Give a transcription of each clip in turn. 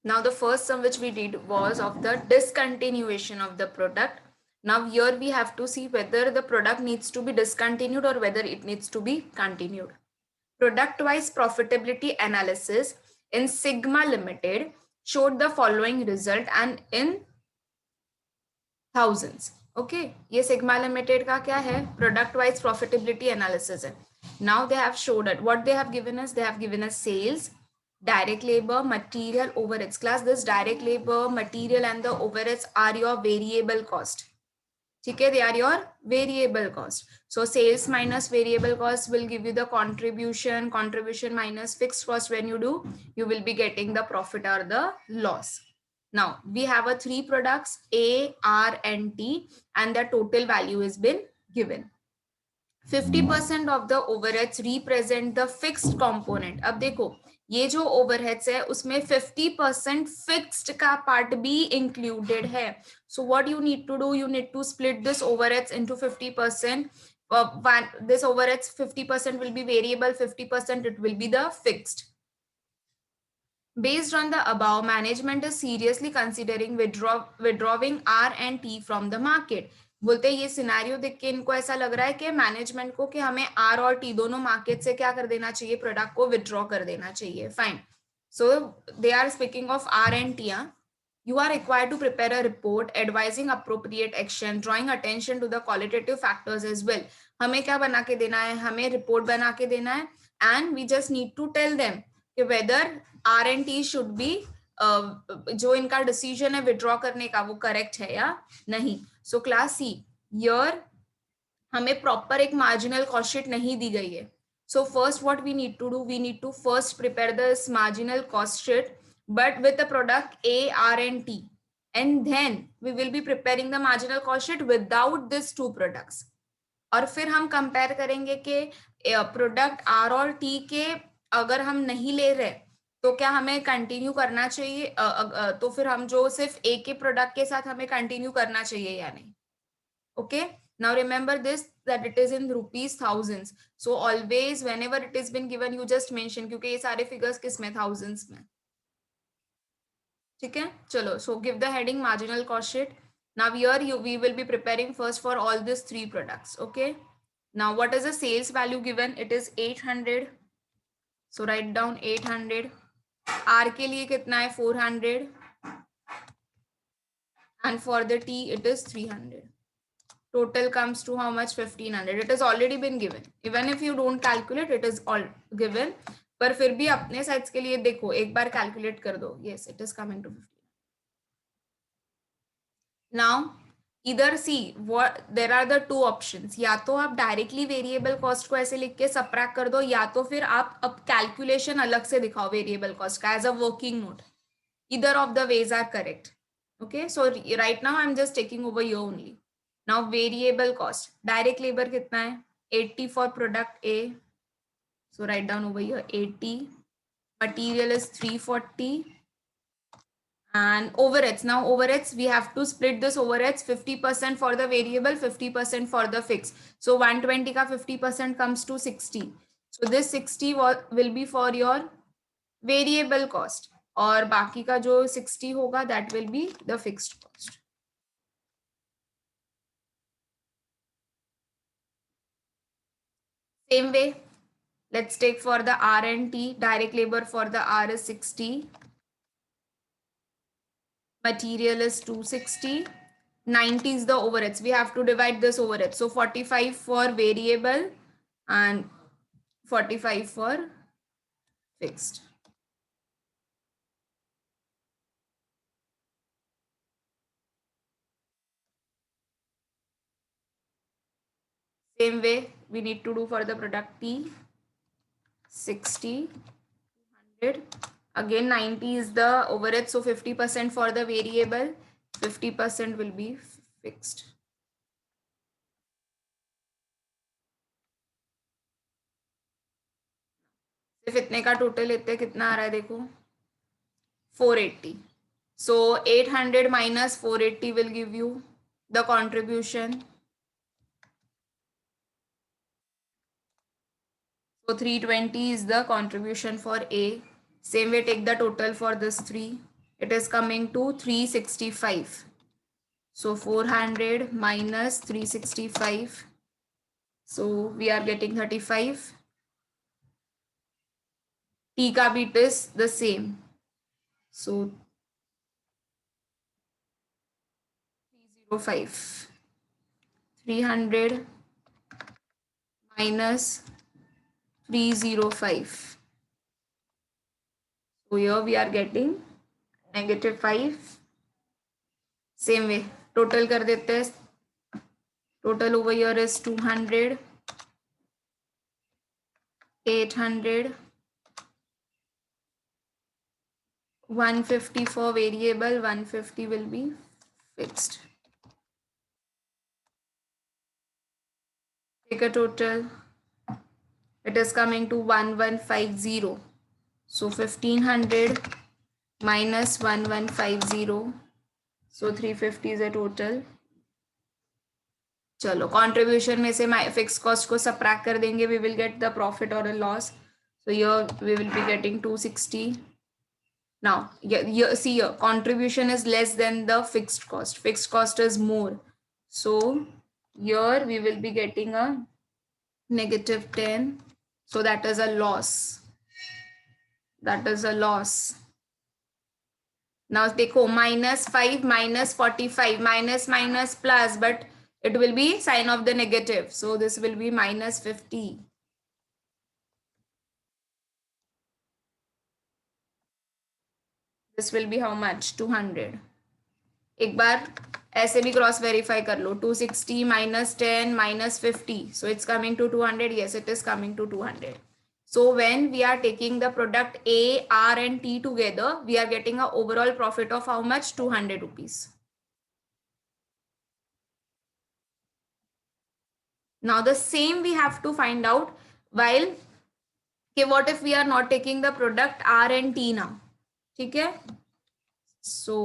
Now the first sum which we did was of the discontinuation of the product. Now here we have to see whether the product needs to be discontinued or whether it needs to be continued. Product wise profitability analysis in Sigma Limited showed the following result and in thousands. Okay, ये Sigma Limited का क्या है? Product wise profitability analysis है. Now they have showed it. What they have given us? They have given us sales, direct labor, material, overheads. Class, this direct labor, material and the overheads are your variable cost. ठीक है, they are your variable cost. So sales minus variable cost will give you the contribution minus fixed cost. When you do, you will be getting the profit or the loss. Now we have a 3 products A, R and T, and the total value has been given. 50% of the overheads represent the fixed component. अब देखो ये जो overheads है उसमें 50% fixed का part भी included है. So what you need to do, you need to split this overheads into 50%. This overheads 50% will be variable, 50% it will be the fixed. Based on the above, management is seriously considering withdrawing R and T from the market. बोलते ये scenario देख के इनको ऐसा लग रहा है कि मैनेजमेंट को कि हमें आर और टी दोनों मार्केट से क्या कर देना चाहिए, प्रोडक्ट को विथड्रॉ कर देना चाहिए. Fine. So they are speaking of R and T. You are required to prepare a report advising appropriate action, drawing attention to the qualitative factors as well. हमें क्या बना के देना है? हमें रिपोर्ट बना के देना है and we just need to tell them कि whether R&T should be जो इनका डिसीजन है विड्रॉ करने का वो करेक्ट है या नहीं. सो क्लास सी ईयर हमें प्रॉपर एक मार्जिनल कॉस्ट शीट नहीं दी गई है. So first what we need to do, we need to first prepare this marginal cost sheet but with the product A, R and T, and then we will be preparing the marginal cost sheet without these two products. और फिर हम compare करेंगे कि product are और T के अगर हम नहीं ले रहे तो क्या हमें कंटिन्यू करना चाहिए, तो फिर हम जो सिर्फ ए के प्रोडक्ट के साथ हमें कंटिन्यू करना चाहिए या नहीं. Okay, now remember this that it is in rupees thousands. So always whenever it is been given you just mention, क्योंकि ये सारे फिगर्स किस में, thousands में. ठीक है, चलो. So give the heading marginal cost sheet. Now here you we will be preparing first for all these 3 products. Okay, now what is the sales value given? It is 800. So write down 800. R के लिए कितना है? 400. And for the T it is 300. Total comes to how much? 1500. It has already been given. Even if you don't calculate, it is all given. पर फिर भी अपने sides के लिए देखो एक बार कैलकुलेट कर दो. Yes, it is coming to 15. Now either see what there are the two options. या तो आप डायरेक्टली वेरिएबल कॉस्ट को ऐसे लिख के सबट्रैक्ट कर दो, या तो फिर आप अब कैलकुलेशन अलग से दिखाओ वेरिएबल कॉस्ट का as a working note. Either of the ways are correct. Okay, so right now I'm just taking over here only. Now variable cost, direct labor कितना है? 80 for product A. So write down over here 80. Material is 340. And overheads, now overheads we have to split this overheads 50% for the variable, 50% for the fixed. So 120 ka 50% comes to 60. So this 60 will be for your variable cost, और बाकी का जो 60 होगा that will be the fixed cost. Same way, let's take for the R and T. Direct labor for the R is 60. Material is 260. 90 is the overheads. We have to divide this overhead. So 45 for variable and 45 for fixed. Same way we need to do for the product T. 60, 100. Again 90 is the overhead, so 50% for the variable, 50% will be fixed. सिर्फ इतने का total लेते कितना आ रहा है देखो 480. So 800 minus 480 will give you the contribution. So 320 is the contribution for A. Same way take the total for this 3. it is coming to 365. So 400 minus 365. So we are getting 35. T का bit is the same. So 305. 300 minus 305. So here we are getting -5. Same way total कर देते हैं. Total over here is 200, 800, 150 for variable, 150 will be fixed. Take a total. It is coming to 1150. So 1500 minus 1150. So 350 is a total. चलो contribution में से fixed cost को subtract कर देंगे, we will get the profit or a loss. So here we will be getting 260. Now see here, contribution is less than the fixed cost. Fixed cost is more. So here we will be getting a -10. So that is a loss. That is a loss. Now देखो -5 minus 45 minus plus, but it will be sign of the negative. So this will be -50. This will be how much? 200. एक बार ऐसे भी cross verify कर लो. 260 minus 10 minus 50. So it's coming to 200. Yes, it is coming to 200. So when we are taking the product A, R and T together, we are getting an overall profit of how much? 200 rupees. Now the same we have to find out while, okay, what if we are not taking the product R and T now? ठीक है? So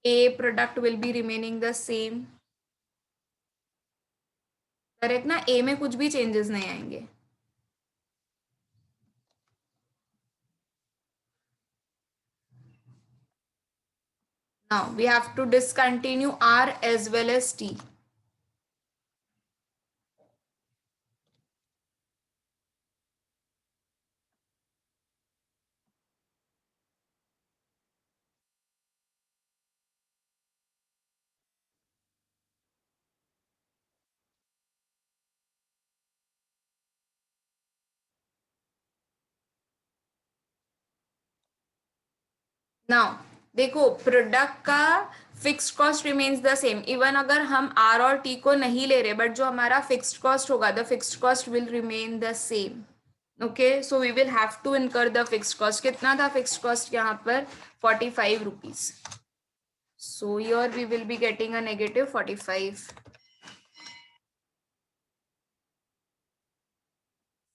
A product will be remaining the same. Correct ना? A में कुछ भी changes नहीं आएंगे. Now we have to discontinue R as well as T. Now देखो product का fixed cost remains the same. Even अगर हम आर और टी को नहीं ले रहे, बट जो हमारा फिक्स्ड कॉस्ट होगा, the fixed cost will remain the same. Okay, so we will have to incur the fixed cost. कितना था फिक्स्ड कॉस्ट यहाँ पर? 45 rupees. So here we will be getting a -45.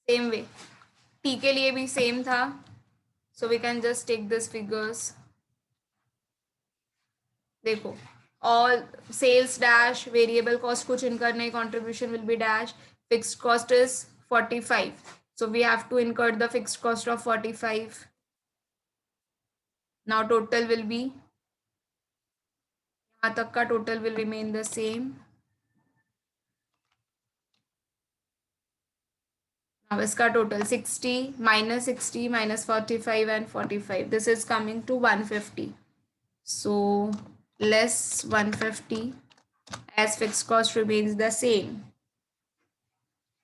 Same way T के लिए भी same था. So we can just take this figures. देखो all sales dash, variable cost कुछ incur नहीं, contribution will be dash, fixed cost is 45. So we have to incur the fixed cost of 45. Now total will be, यहाँ तक का total will remain the same. Now इसका total 60 minus 60 minus 45 and 45. This is coming to 150. So less 150 as fixed cost remains the same.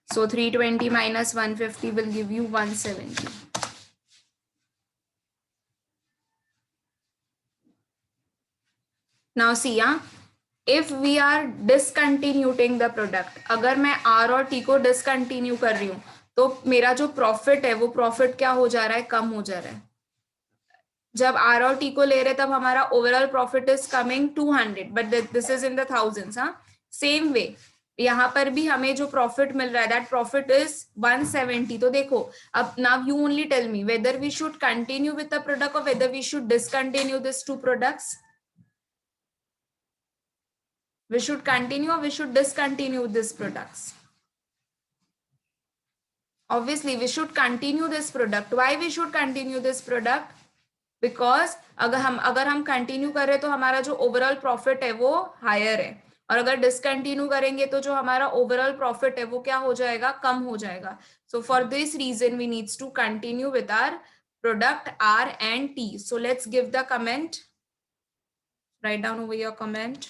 So 320 minus 150 will give you 170. Now see, if we are discontinuing the product, अगर मैं R और T को discontinue कर रही हूँ, तो मेरा जो profit है वो profit क्या हो जा रहा है? कम हो जा रहा है. जब R और T को ले रहे तब हमारा overall profit is coming 200, but this is in the thousands. Same way यहाँ पर भी हमें जो प्रॉफिट मिल रहा है, दैट प्रॉफिट इज 170. तो देखो अब now you only tell me whether we should continue with the product और whether we should discontinue this two products. We should continue or we should discontinue these products? Obviously we should continue this product. Why we should continue this product? Because अगर हम continue करें तो हमारा जो overall profit है वो higher है, और अगर डिसकंटिन्यू करेंगे तो जो हमारा ओवरऑल प्रॉफिट है वो क्या हो जाएगा, कम हो जाएगा. So for this reason we needs to continue with our product R and T. So let's give the comment. Write down over your comment.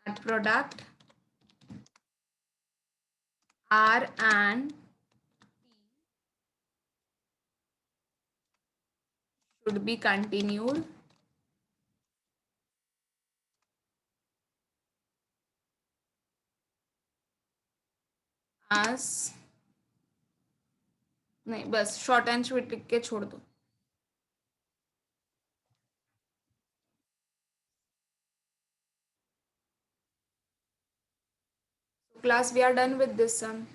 That product R and T should be continued as, नहीं बस short and sweet लिख के छोड़ दो. Class, we are done with this sum.